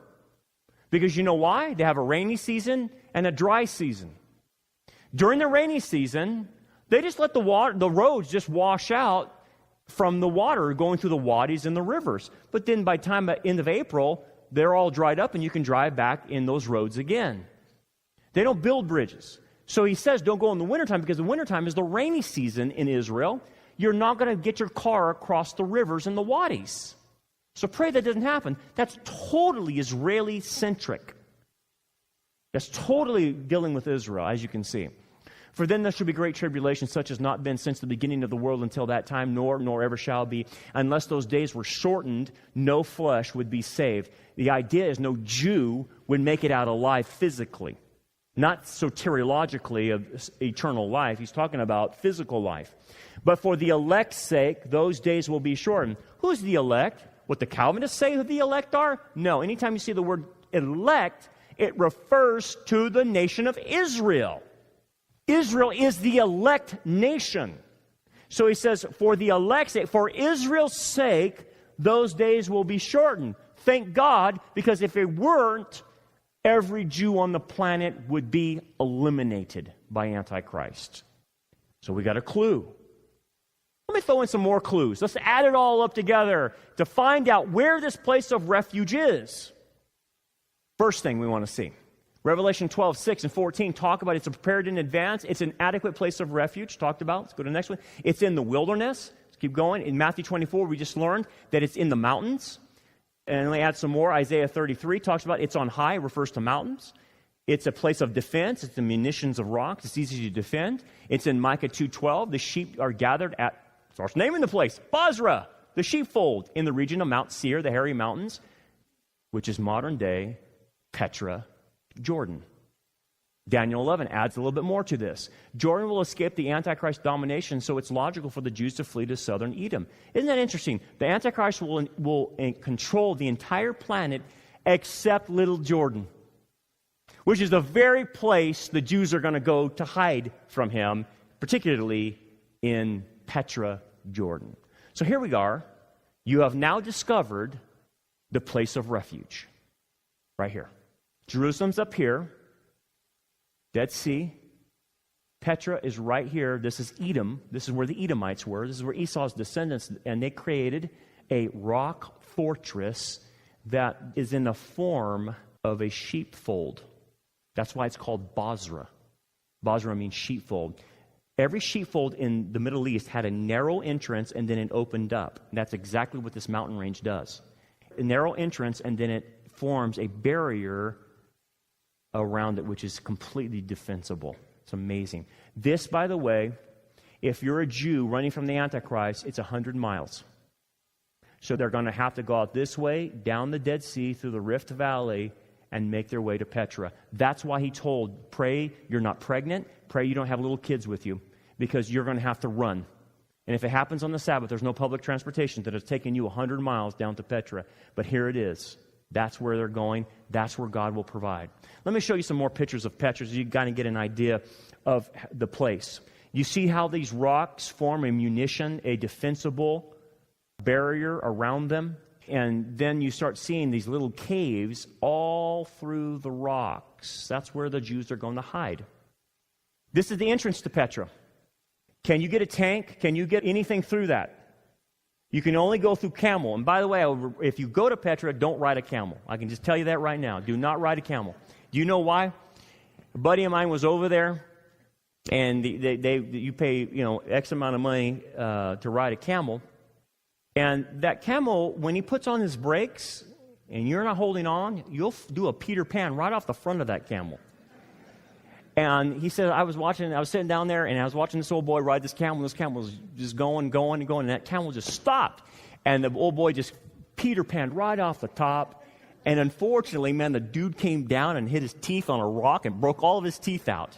S1: Because you know why? They have a rainy season and a dry season. During the rainy season, they just let the roads just wash out from the water going through the wadis and the rivers. But then by the end of April, they're all dried up and you can drive back in those roads again. They don't build bridges. So he says don't go in the wintertime because the wintertime is the rainy season in Israel. You're not going to get your car across the rivers and the wadis. So pray that doesn't happen. That's totally Israeli-centric. That's totally dealing with Israel, as you can see. For then there shall be great tribulation, such as not been since the beginning of the world until that time, nor ever shall be. Unless those days were shortened, no flesh would be saved. The idea is no Jew would make it out alive physically. Not soteriologically of eternal life. He's talking about physical life. But for the elect's sake, those days will be shortened. Who's the elect? What the Calvinists say who the elect are? No. Anytime you see the word elect, it refers to the nation of Israel. Israel is the elect nation. So he says, for the elect's sake, for Israel's sake, those days will be shortened. Thank God, because if it weren't, every Jew on the planet would be eliminated by Antichrist. So we got a clue. Let me throw in some more clues. Let's add it all up together to find out where this place of refuge is. First thing we want to see. Revelation 12, 6 and 14 talk about it's prepared in advance. It's an adequate place of refuge, talked about. Let's go to the next one. It's in the wilderness. Let's keep going. In Matthew 24, we just learned that it's in the mountains. And let me add some more. Isaiah 33 talks about it's on high, refers to mountains. It's a place of defense. It's the munitions of rocks. It's easy to defend. It's in Micah 2:12. The sheep are gathered at, starts naming the place, Basra, the sheepfold, in the region of Mount Seir, the hairy mountains, which is modern-day Petra, Jordan. Daniel 11 adds a little bit more to this. Jordan will escape the Antichrist domination, so it's logical for the Jews to flee to southern Edom. Isn't that interesting? The Antichrist will control the entire planet except little Jordan, which is the very place the Jews are going to go to hide from him, particularly in Petra, Jordan. So here we are. You have now discovered the place of refuge. Right here. Jerusalem's up here. Dead Sea. Petra is right here. This is Edom. This is where the Edomites were. This is where Esau's descendants, and they created a rock fortress that is in the form of a sheepfold. That's why it's called Basra. Basra means sheepfold. Every sheepfold in the Middle East had a narrow entrance and then it opened up. And that's exactly what this mountain range does. A narrow entrance and then it forms a barrier around it, which is completely defensible. It's amazing. This, by the way, if you're a Jew running from the Antichrist, it's 100 miles. So they're going to have to go out this way, down the Dead Sea, through the Rift Valley, and make their way to Petra. That's why he told, pray you're not pregnant, pray you don't have little kids with you, because you're going to have to run. And if it happens on the Sabbath, there's no public transportation that has taken you 100 miles down to Petra. But here it is. That's where they're going. That's where God will provide. Let me show you some more pictures of Petra so you kind of get an idea of the place. You see how these rocks form a munition, a defensible barrier around them? And then you start seeing these little caves all through the rocks. That's where the Jews are going to hide. This is the entrance to Petra. Can you get a tank? Can you get anything through that? You can only go through camel. And by the way, if you go to Petra, don't ride a camel. I can just tell you that right now. Do not ride a camel. Do you know why? A buddy of mine was over there, and you pay X amount of money to ride a camel. And that camel, when he puts on his brakes and you're not holding on, you'll do a Peter Pan right off the front of that camel. And he said, I was sitting down there, and I was watching this old boy ride this camel. This camel was just going, and that camel just stopped. And the old boy just Peter Pan right off the top. And unfortunately, man, the dude came down and hit his teeth on a rock and broke all of his teeth out.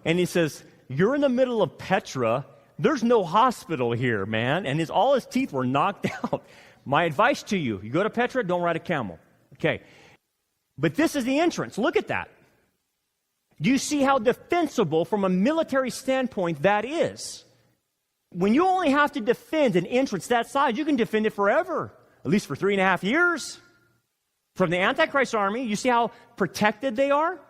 S1: And he says, you're in the middle of Petra. There's no hospital here, man. And all his teeth were knocked out. My advice to you, you go to Petra, don't ride a camel. Okay. But this is the entrance. Look at that. Do you see how defensible from a military standpoint that is? When you only have to defend an entrance that size, you can defend it forever, at least for 3.5 years. From the Antichrist army, you see how protected they are?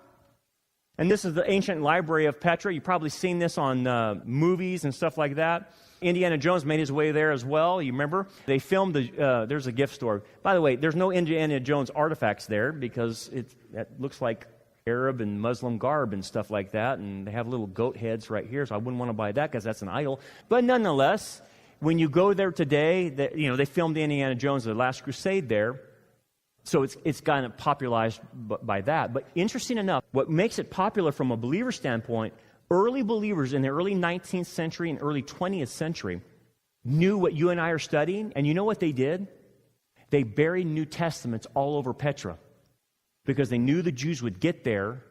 S1: And this is the ancient library of Petra. You've probably seen this on movies and stuff like that. Indiana Jones made his way there as well. You remember? They filmed, there's a gift store. By the way, there's no Indiana Jones artifacts there because it looks like Arab and Muslim garb and stuff like that, and they have little goat heads right here, so I wouldn't want to buy that because that's an idol. But nonetheless, when you go there today, they filmed Indiana Jones, The Last Crusade there, so it's gotten popularized by that. But interesting enough, what makes it popular from a believer standpoint, early believers in the early 19th century and early 20th century knew what you and I are studying, and you know what they did? They buried New Testaments all over Petra, because they knew the Jews would get there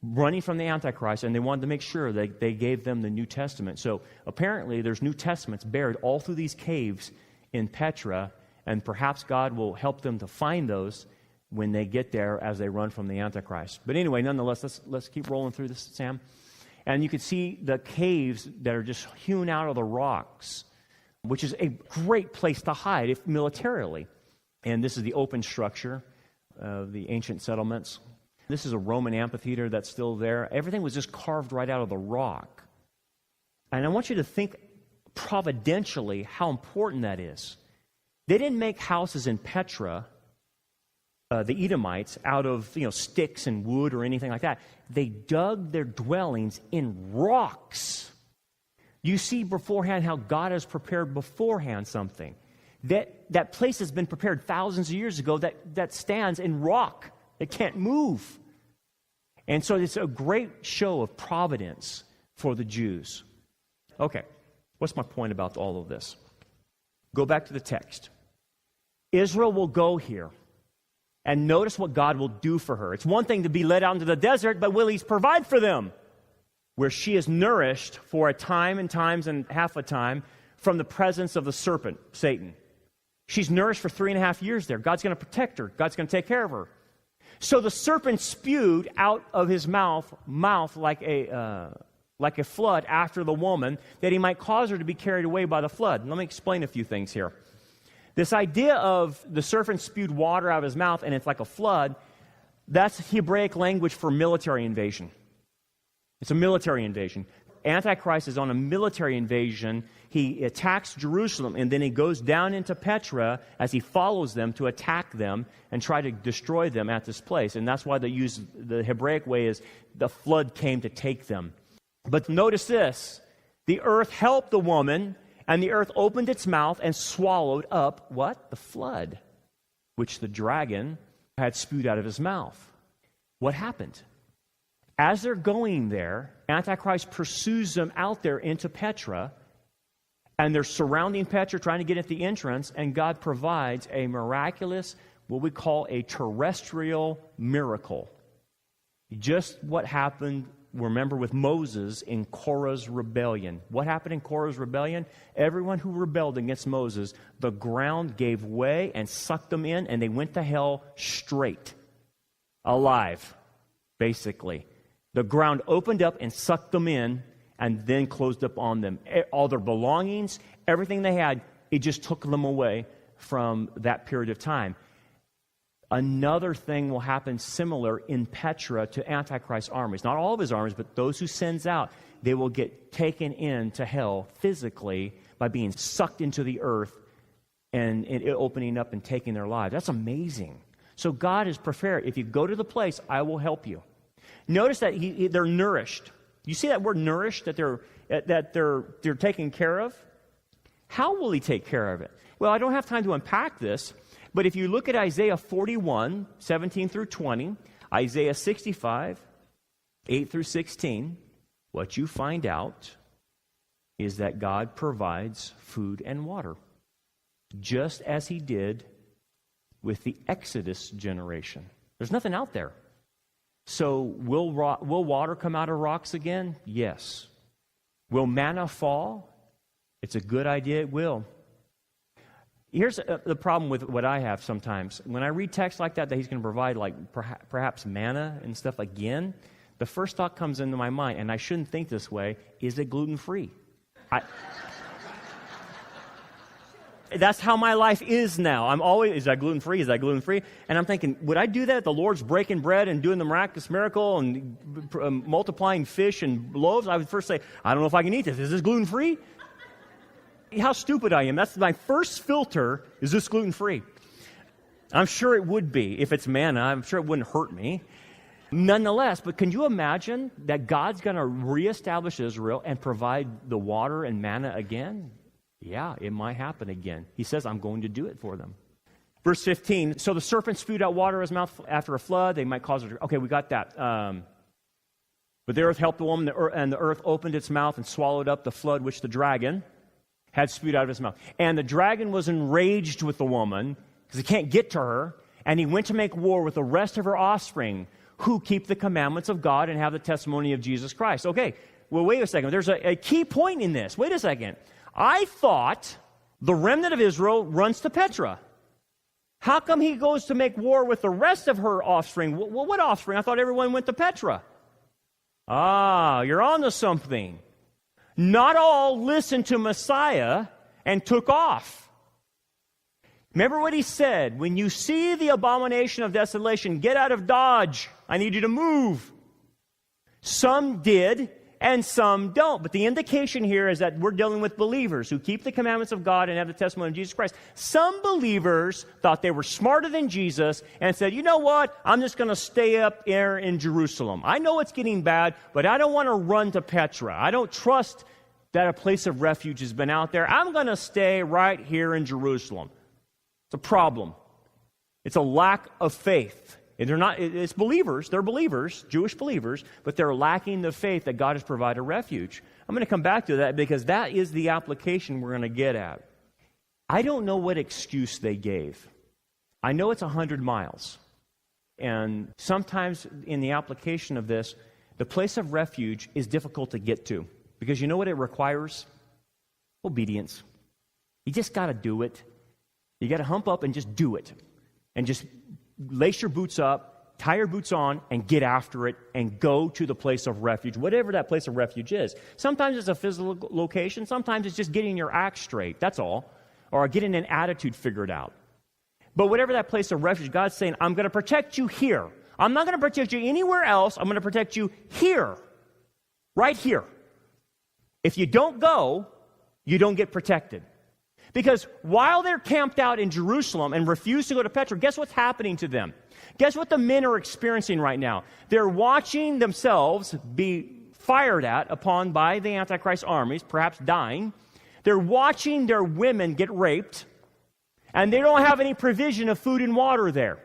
S1: running from the Antichrist, and they wanted to make sure that they gave them the New Testament. So apparently there's New Testaments buried all through these caves in Petra, and perhaps God will help them to find those when they get there as they run from the Antichrist. But anyway, nonetheless, let's keep rolling through this, Sam. And you can see the caves that are just hewn out of the rocks, which is a great place to hide if militarily. And this is the open structure of the ancient settlements. This is a Roman amphitheater that's still there. Everything was just carved right out of the rock. And I want you to think providentially how important that is. They didn't make houses in Petra, the Edomites, out of sticks and wood or anything like that. They dug their dwellings in rocks. You see beforehand how God has prepared beforehand something. That place has been prepared thousands of years ago that stands in rock. It can't move. And so it's a great show of providence for the Jews. Okay, what's my point about all of this? Go back to the text. Israel will go here. And notice what God will do for her. It's one thing to be led out into the desert, but will He provide for them? Where she is nourished for a time and times and half a time from the presence of the serpent, Satan. She's nourished for 3.5 years there. God's going to protect her. God's going to take care of her. So the serpent spewed out of his mouth like a flood after the woman, that he might cause her to be carried away by the flood. Let me explain a few things here. This idea of the serpent spewed water out of his mouth and it's like a flood, that's Hebraic language for military invasion. It's a military invasion. Antichrist is on a military invasion. He attacks Jerusalem, and then he goes down into Petra as he follows them to attack them and try to destroy them at this place. And that's why they use the Hebraic way is the flood came to take them. But notice this. The earth helped the woman, and the earth opened its mouth and swallowed up what? The flood, which the dragon had spewed out of his mouth. What happened? As they're going there, Antichrist pursues them out there into Petra, and they're surrounding Petra, trying to get at the entrance, and God provides a miraculous, what we call a terrestrial miracle. Just what happened, remember, with Moses in Korah's rebellion. What happened in Korah's rebellion? Everyone who rebelled against Moses, the ground gave way and sucked them in, and they went to hell straight, alive, basically. The ground opened up and sucked them in and then closed up on them. All their belongings, everything they had, it just took them away from that period of time. Another thing will happen similar in Petra to Antichrist's armies. Not all of his armies, but those who sends out, they will get taken into hell physically by being sucked into the earth and it opening up and taking their lives. That's amazing. So God is prepared. If you go to the place, I will help you. Notice that they're nourished. You see that word nourished, that they're taken care of? How will He take care of it? Well, I don't have time to unpack this, but if you look at Isaiah 41, 17 through 20, Isaiah 65, 8 through 16, what you find out is that God provides food and water, just as He did with the Exodus generation. There's nothing out there. So will water come out of rocks again? Yes. Will manna fall? It's a good idea it will. Here's the problem with what I have sometimes. When I read text like that he's going to provide like perhaps manna and stuff again, the first thought comes into my mind, and I shouldn't think this way, is it gluten-free? That's how my life is now. I'm always, is that gluten-free? Is that gluten-free? And I'm thinking, would I do that? The Lord's breaking bread and doing the miraculous miracle and multiplying fish and loaves? I would first say, I don't know if I can eat this. Is this gluten-free? How stupid I am. That's my first filter. Is this gluten-free? I'm sure it would be. If it's manna, I'm sure it wouldn't hurt me. Nonetheless, but can you imagine that God's going to reestablish Israel and provide the water and manna again? Yeah, it might happen again. He says, I'm going to do it for them. Verse 15, so the serpent spewed out water of his mouth after a flood. They might cause it. Okay, we got that. But the earth helped the woman, and the earth opened its mouth and swallowed up the flood which the dragon had spewed out of his mouth. And the dragon was enraged with the woman because he can't get to her, and he went to make war with the rest of her offspring who keep the commandments of God and have the testimony of Jesus Christ. Okay, well, wait a second. There's a key point in this. Wait a second. I thought the remnant of Israel runs to Petra. How come he goes to make war with the rest of her offspring? Well, what offspring? I thought everyone went to Petra. Ah, you're on to something. Not all listened to Messiah and took off. Remember what he said, when you see the abomination of desolation, get out of Dodge. I need you to move. Some did, and some don't. But the indication here is that we're dealing with believers who keep the commandments of God and have the testimony of Jesus Christ. Some believers thought they were smarter than Jesus and said, you know what? I'm just going to stay up there in Jerusalem. I know it's getting bad, but I don't want to run to Petra. I don't trust that a place of refuge has been out there. I'm going to stay right here in Jerusalem. It's a problem. It's a lack of faith. And it's believers, they're believers, Jewish believers, but they're lacking the faith that God has provided refuge. I'm going to come back to that because that is the application we're going to get at. I don't know what excuse they gave. I know it's 100 miles. And sometimes in the application of this, the place of refuge is difficult to get to. Because you know what it requires? Obedience. You just got to do it. You got to hump up and just do it. And just lace your boots up, tie your boots on, and get after it, and go to the place of refuge, whatever that place of refuge is. Sometimes it's a physical location. Sometimes it's just getting your act straight. That's all. Or getting an attitude figured out. But whatever that place of refuge, God's saying, I'm going to protect you here. I'm not going to protect you anywhere else. I'm going to protect you here. Right here. If you don't go, you don't get protected. Because while they're camped out in Jerusalem and refuse to go to Petra, guess what's happening to them? Guess what the men are experiencing right now? They're watching themselves be fired at upon by the Antichrist armies, perhaps dying. They're watching their women get raped, and they don't have any provision of food and water there.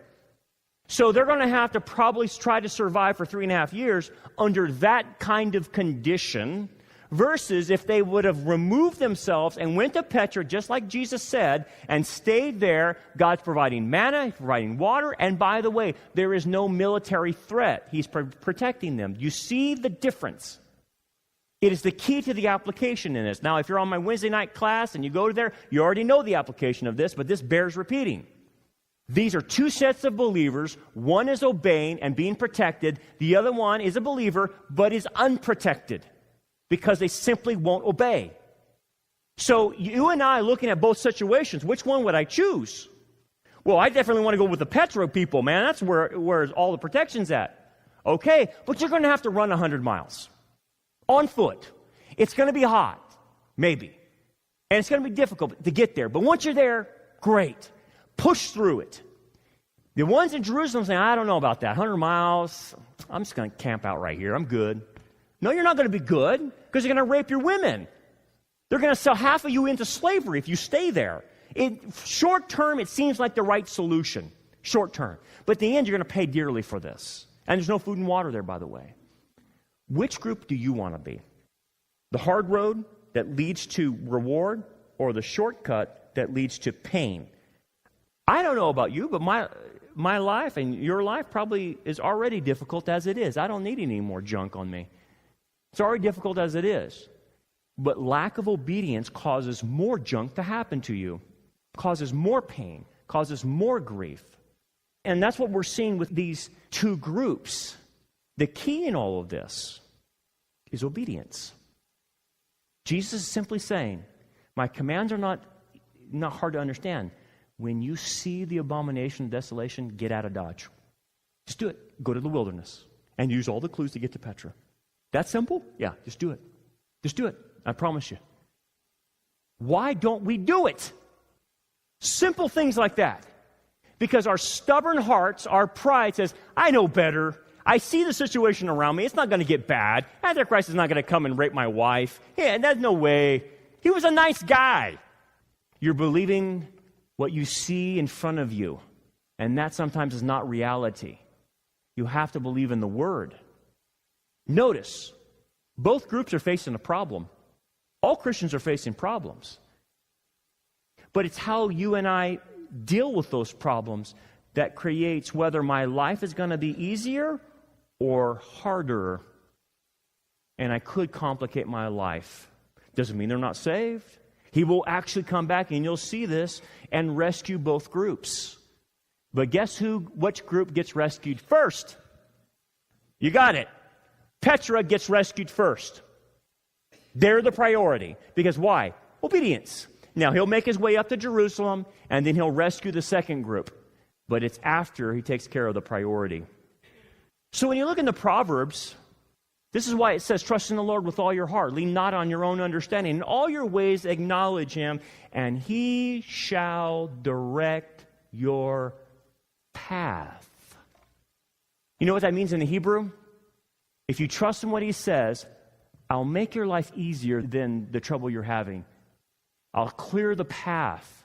S1: So they're going to have to probably try to survive for 3.5 years under that kind of condition, versus if they would have removed themselves and went to Petra, just like Jesus said, and stayed there. God's providing manna, He's providing water, and by the way, there is no military threat. He's protecting them. You see the difference? It is the key to the application in this. Now, if you're on my Wednesday night class and you go there, you already know the application of this, but this bears repeating. These are two sets of believers. One is obeying and being protected. The other one is a believer, but is unprotected, because they simply won't obey. So you and I looking at both situations, which one would I choose? Well, I definitely want to go with the Petra people, man. That's where all the protection's at. Okay, but you're going to have to run 100 miles on foot. It's going to be hot, maybe. And it's going to be difficult to get there. But once you're there, great. Push through it. The ones in Jerusalem saying, I don't know about that. 100 miles, I'm just going to camp out right here. I'm good. No, you're not going to be good, because they're going to rape your women. They're going to sell half of you into slavery if you stay there. Short term, it seems like the right solution. Short term. But at the end, you're going to pay dearly for this. And there's no food and water there, by the way. Which group do you want to be? The hard road that leads to reward, or the shortcut that leads to pain? I don't know about you, but my life and your life probably is already difficult as it is. I don't need any more junk on me. It's already difficult as it is. But lack of obedience causes more junk to happen to you, causes more pain, causes more grief. And that's what we're seeing with these two groups. The key in all of this is obedience. Jesus is simply saying, my commands are not hard to understand. When you see the abomination of desolation, get out of Dodge. Just do it. Go to the wilderness and use all the clues to get to Petra. That simple? Yeah, just do it. Just do it. I promise you. Why don't we do it? Simple things like that. Because our stubborn hearts, our pride says, I know better. I see the situation around me. It's not going to get bad. Antichrist is not going to come and rape my wife. Yeah, there's no way. He was a nice guy. You're believing what you see in front of you. And that sometimes is not reality. You have to believe in the Word. Notice, both groups are facing a problem. All Christians are facing problems. But it's how you and I deal with those problems that creates whether my life is going to be easier or harder. And I could complicate my life. Doesn't mean they're not saved. He will actually come back, and you'll see this, and rescue both groups. But guess which group gets rescued first? You got it. Petra gets rescued first. They're the priority. Because why? Obedience. Now, he'll make his way up to Jerusalem, and then he'll rescue the second group. But it's after he takes care of the priority. So when you look in the Proverbs, this is why it says, trust in the Lord with all your heart. Lean not on your own understanding. In all your ways acknowledge him, and he shall direct your path. You know what that means in the Hebrew? If you trust in what he says, I'll make your life easier than the trouble you're having. I'll clear the path.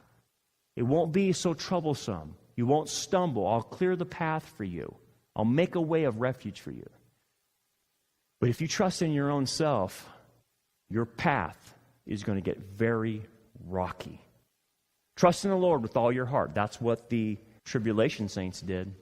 S1: It won't be so troublesome. You won't stumble. I'll clear the path for you. I'll make a way of refuge for you. But if you trust in your own self, your path is going to get very rocky. Trust in the Lord with all your heart. That's what the tribulation saints did.